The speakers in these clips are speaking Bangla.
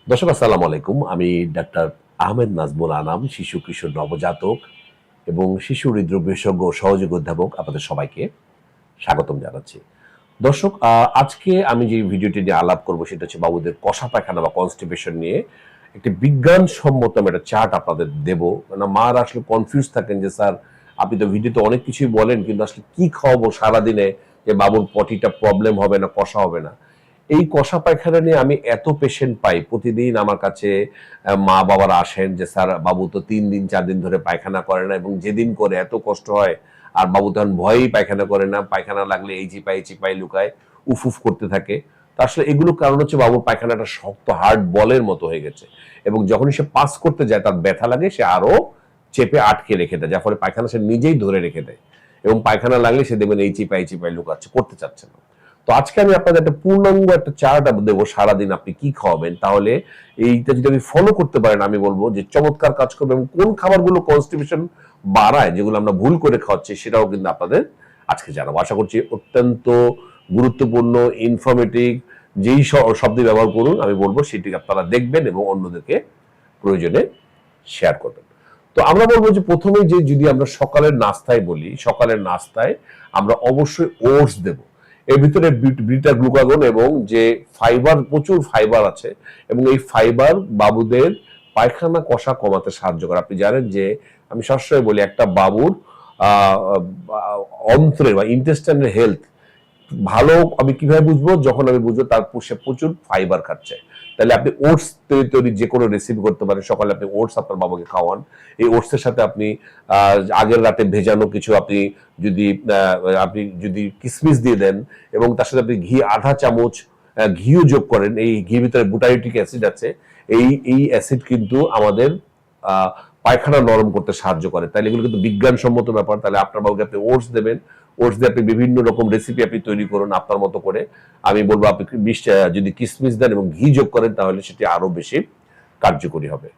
দর্শক আসসালামু আলাইকুম। আমি ডাক্তার আহমেদ নাজমুল আনাম, শিশু কিশোর নবজাতক এবং শিশু হৃদরোগ বিশেষজ্ঞ ও সহযোগী অধ্যাপক আপনাদের সবাইকে স্বাগতম জানাচ্ছি। দর্শক, আজকে আমি যে ভিডিওটি নিয়ে আলাপ করব সেটা হচ্ছে বাবুদের কষা পায়খানা বা কনস্টিপেশন নিয়ে একটি বিজ্ঞানসম্মত আমি একটা চার্ট আপনাদের দেব। না মারা আসলে কনফিউজ থাকেন যে স্যার আপনি তো ভিডিওতে অনেক কিছুই বলেন কিন্তু আসলে কি খাওয়াবো সারাদিনে যে বাবুর পটিটা প্রবলেম হবে না, কষা হবে না। এই কষা পায়খানা নিয়ে আমি এত পেশেন্ট পাই প্রতিদিন আমার কাছে। মা বাবারা আসেন যে স্যার বাবু তো 3 দিন 4 দিন ধরে পায়খানা করে না এবং যেদিন করে এত কষ্ট হয়। আর বাবু তখন ভয়েই পায়খানা করে না, পায়খানা লাগলে এই চিপাই লুকায়, উফ উফ করতে থাকে। তো আসলে এগুলোর কারণ হচ্ছে বাবুর পায়খানাটা শক্ত হার্ড বলের মতো হয়ে গেছে এবং যখনই সে পাস করতে যায় তার ব্যথা লাগে, সে আরো চেপে আটকে রেখে দেয়, যার ফলে পায়খানা সে নিজেই ধরে রেখে দেয় এবং পায়খানা লাগলে সে দেখবেন এই চিপাই লুকাচ্ছে, করতে চাচ্ছে না। তো আজকে আমি আপনাদের একটা পূর্ণাঙ্গ একটা চার্ট দেবো, সারাদিন আপনি কি খাওয়াবেন, তাহলে এইটা যদি আপনি ফলো করতে পারেন আমি বলবো যে চমৎকার কাজ করবে। এবং কোন খাবারগুলো কনস্টিপেশন বাড়ায়, যেগুলো আমরা ভুল করে খাওয়াচ্ছি, সেটাও কিন্তু আপনাদের আজকে জানাবো। আশা করছি অত্যন্ত গুরুত্বপূর্ণ, ইনফরমেটিভ, যেই শব্দ ব্যবহার করুন আমি বলবো সেটি আপনারা দেখবেন এবং অন্যদেরকে প্রয়োজনে শেয়ার করবেন। তো আমরা বলবো যে প্রথমে যে যদি আমরা সকালের নাস্তায় বলি, সকালের নাস্তায় আমরা অবশ্যই ওটস দেব। এর ভিতরে বিটা গ্লুকাগন এবং যে ফাইবার, প্রচুর ফাইবার আছে এবং এই ফাইবার বাবুদের পায়খানা কষা কমাতে সাহায্য করে। আপনি জানেন যে আমি সবসময় বলি একটা বাবুর অন্ত্রের বা ইন্টেস্টাইনের হেলথ ভালো আমি কিভাবে বুঝবো, যখন আমি বুঝবো তার সে প্রচুর ফাইবার খাচ্ছে। তাহলে আপনি ওটস তৈরি যে কোনো রেসিপি করতে পারেন। সকালে আপনি ওটস আপনার বাবাকে খাওয়ান। এই ওটসের সাথে আপনি আগের রাতে ভেজানো কিছু আপনি যদি কিশমিশ দিয়ে দেন এবং তার সাথে আপনি ঘি আধা চামচ ঘিও যোগ করেন। এই ঘির ভিতরে বুটারিটিক অ্যাসিড আছে। এই অ্যাসিড কিন্তু আমাদের পায়খানা নরম করতে সাহায্য করে। তাহলে এগুলো কিন্তু বিজ্ঞানসম্মত ব্যাপার। তাহলে আপনার বাবুকে আপনি ওটস দেবেন। ওটস দিয়ে আপনি বিভিন্ন রকম রেসিপি আপনি তৈরি করুন আপনার মতো করে। আমি বলবো আপনি যদি কিশমিশ দেন এবং ঘি যোগ করেন তাহলে সেটি আরো বেশি কার্যকরী হবে।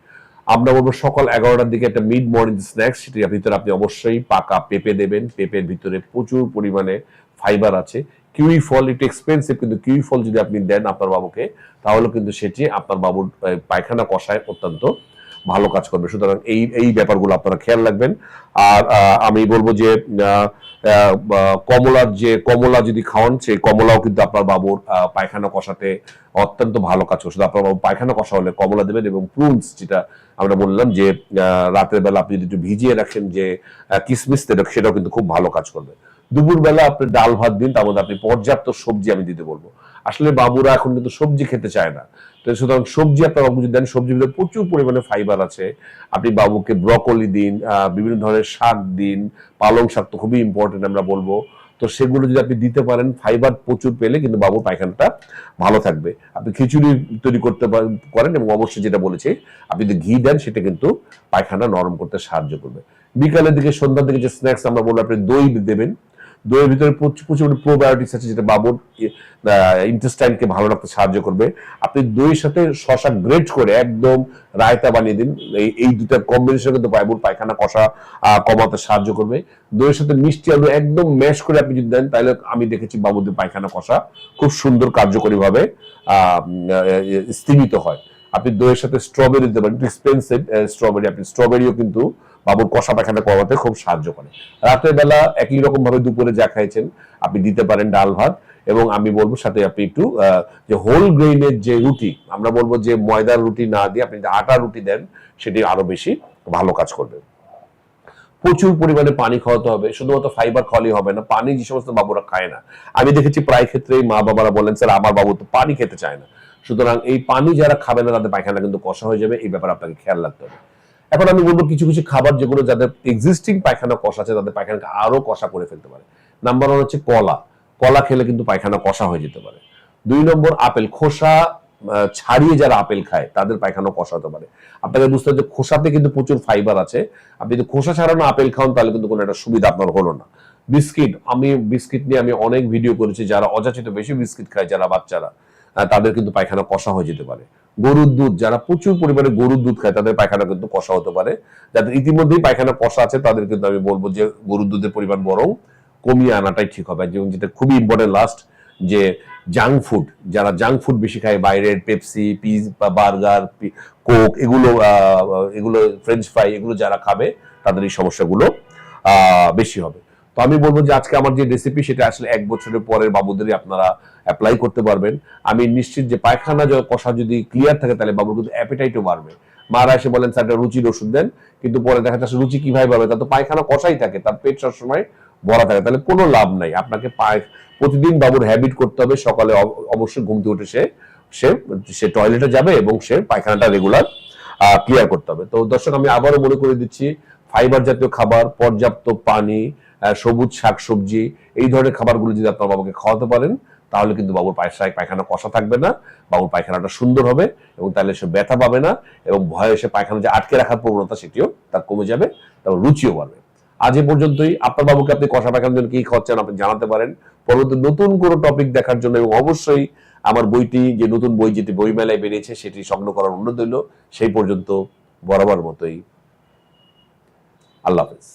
আমরা বলবো সকাল 11টার দিকে একটা মিড মর্নিং স্ন্যাক্স, সেটির ভিতরে আপনি অবশ্যই পাকা পেঁপে দেবেন। পেঁপের ভিতরে প্রচুর পরিমাণে ফাইবার আছে। কিউই ফল একটু এক্সপেন্সিভ, কিন্তু কিউই ফল যদি আপনি দেন আপনার বাবুকে তাহলে কিন্তু সেটি আপনার বাবুর পায়খানা কষায় অত্যন্ত ভালো কাজ করবে। সুতরাং এই এই ব্যাপারগুলো আপনারা খেয়াল রাখবেন। আর আমি বলবো যে কমলা যদি খাওয়ান, সেই কমলাও কিন্তু আপনার বাবুর পায়খানা কষাতে অত্যন্ত ভালো কাজ করছে। আপনার বাবু পায়খানা কষা হলে কমলা দেবেন এবং প্রুনস, যেটা আমরা বললাম যে রাতের বেলা আপনি যদি একটু ভিজিয়ে রাখেন যে কিসমিস, সেটাও কিন্তু খুব ভালো কাজ করবে। দুপুর বেলা আপনি ডাল ভাত দিন, তার মধ্যে আপনি পর্যাপ্ত সবজি আমি দিতে বলবো। আসলে বাবুরা এখন কিন্তু সবজি খেতে চায় না। তো সুতরাং সবজি আপনার বাবু যদি দেন, সবজির ভিতরে প্রচুর পরিমাণে ফাইবার আছে। আপনি বাবুকে ব্রকলি দিন, বিভিন্ন ধরনের শাক দিন। পালং শাক তো খুবই ইম্পর্টেন্ট আমরা বলবো। তো সেগুলো যদি আপনি দিতে পারেন, ফাইবার প্রচুর পেলে কিন্তু বাবুর পায়খানাটা ভালো থাকবে। আপনি খিচুড়ি তৈরি করেন এবং অবশ্যই যেটা বলেছি আপনি যদি ঘি দেন, সেটা কিন্তু পায়খানা নরম করতে সাহায্য করবে। বিকালের দিকে, সন্ধ্যার দিকে যে স্ন্যাক্স আমরা বলবো, আপনি দই দেবেন। দইয়ের ভিতরে প্রচুর প্রোবায়োটিক্স আছে, যেটা বাবুর ইন্টেস্টাইনকে ভালো রাখতে সাহায্য করবে। আপনি দইয়ের সাথে শশা গ্রেট করে একদম রায়তা বানিয়ে দিন। এই দুটা কম্বিনেশন কিন্তু বাবুর পায়খানা কষা কমাতে সাহায্য করবে। দইয়ের সাথে মিষ্টি আলু একদম ম্যাশ করে আপনি যদি দেন, তাহলে আমি দেখেছি বাবুদের পায়খানা কষা খুব সুন্দর কার্যকরী ভাবে স্তীমিত হয়। আপনি দইয়ের সাথে স্ট্রবেরি দিতে পারেন, এক্সপেন্সিভ স্ট্রবেরি। আপনি স্ট্রবেরিও কিন্তু বাবুর কষা পায়খানা কমাতে খুব সাহায্য করে। রাতের বেলা একই রকম ভাবে দুপুরে যা খাইছেন আপনি দিতে পারেন ডাল ভাত। এবং আমি বলবো সাথে আপনি একটু যে হোল গ্রেইনের যে রুটি, আমরা বলবো যে ময়দার রুটি না দিয়ে আপনি যে আটা রুটি দেন, সেটি আরো বেশি ভালো কাজ করবে। প্রচুর পরিমাণে পানি খাওয়াতে হবে। শুধুমাত্র ফাইবার খাওয়ালেই হবে না, পানি যে সমস্ত বাবুরা খায় না, আমি দেখেছি প্রায় ক্ষেত্রেই মা বাবারা বলেন স্যার আমার বাবু তো পানি খেতে চায় না। সুতরাং এই পানি যারা খাবে না তাদের পায়খানা কিন্তু কষা হয়ে যাবে। এই ব্যাপারে আপনাকে খেয়াল রাখতে হবে। এখন আমি বলবো কিছু কিছু খাবার যেগুলো যাদের এক্সিস্টিং পায়খানা কষা আছে তাদের পায়খানাকে আরো কষা করে ফেলতে পারে। নাম্বার 1 হচ্ছে কলা। কলা খেলে কিন্তু পায়খানা কষা হয়ে যেতে পারে। 2 নম্বর আপেল। খোসা ছাড়িয়ে যারা আপেল খায় তাদের পায়খানা কষা হতে পারে। আপনাকে বুঝতে হবে যে খোসাতে কিন্তু প্রচুর ফাইবার আছে। আপনি যদি খোসা ছাড়ানো আপেল খান তাহলে কিন্তু কোনো একটা সুবিধা আপনার হলো না। বিস্কিট, বিস্কিট নিয়ে আমি অনেক ভিডিও করেছি। যারা অযাচিত বেশি বিস্কিট খায়, যারা বাচ্চারা, তাদের কিন্তু পায়খানা কষা হয়ে যেতে পারে। গরুর দুধ, যারা প্রচুর পরিমাণে গরুর দুধ খায় তাদের পায়খানা কিন্তু কষা হতে পারে। যাদের ইতিমধ্যেই পায়খানা কষা আছে তাদের কিন্তু আমি বলবো যে গরুর দুধের পরিমাণ বরং কমিয়ে আনাটাই ঠিক হবে। যেমন যেটা খুবই ইম্পর্টেন্ট লাস্ট, যে জাঙ্ক ফুড, যারা জাঙ্ক ফুড বেশি খায়, বাইরের পেপসি, পিজা, বার্গার, কোক, এগুলো ফ্রেঞ্চ ফ্রাই, এগুলো যারা খাবে তাদের এই সমস্যাগুলো বেশি হবে। তো আমি বলবো যে আজকে আমার যে রেসিপি সেটা আসলে 1 বছরের পরের বাবুদেরই আপনারা অ্যাপ্লাই করতে পারবেন। আমি নিশ্চিত যে পায়খানা কষা যদি ক্লিয়ার থাকে তাহলে বাবুর কিন্তু অ্যাপেটাইটও বাড়বে। মারা এসে বলেন স্যার একটা রুচির ওষুধ দেন, কিন্তু পরে দেখা যাচ্ছে রুচি কিভাবে পাবে, তার তো পায়খানা কষাই থাকে, তার পেট সবসময় ভরা থাকে, তাহলে কোনো লাভ নাই। আপনাকে প্রতিদিন বাবুর হ্যাবিট করতে হবে, সকালে অবশ্যই ঘুম থেকে উঠে সে সে টয়লেটে যাবে এবং সে পায়খানাটা রেগুলার ক্লিয়ার করতে হবে। তো দর্শক, আমি আবারও মনে করে দিচ্ছি, ফাইবার জাতীয় খাবার, পর্যাপ্ত পানি, সবুজ শাকসবজি, এই ধরনের খাবারগুলো যদি আপনার বাবাকে খাওয়াতে পারেন তাহলে কিন্তু বাবুর পায়খানা কষা থাকবে না, বাবুর পায়খানাটা সুন্দর হবে এবং তাহলে সে ব্যথা পাবে না এবং ভয়ে সে পায়খানা যে আটকে রাখার প্রবণতা সেটিও তার কমে যাবে, তারপর রুচিও বাড়বে। আজ এ পর্যন্তই। আপনার বাবুকে আপনি কষা পায়খানার জন্য কি খাওয়াচ্ছেন আপনি জানাতে পারেন। পরবর্তী নতুন কোনো টপিক দেখার জন্য এবং অবশ্যই আমার বইটি, যে নতুন বই যেটি বইমেলায় বেরিয়েছে সেটি সংগ্রহ করার অনুরোধ রইল। সেই পর্যন্ত বরাবর মতোই আল্লাহ হাফেজ।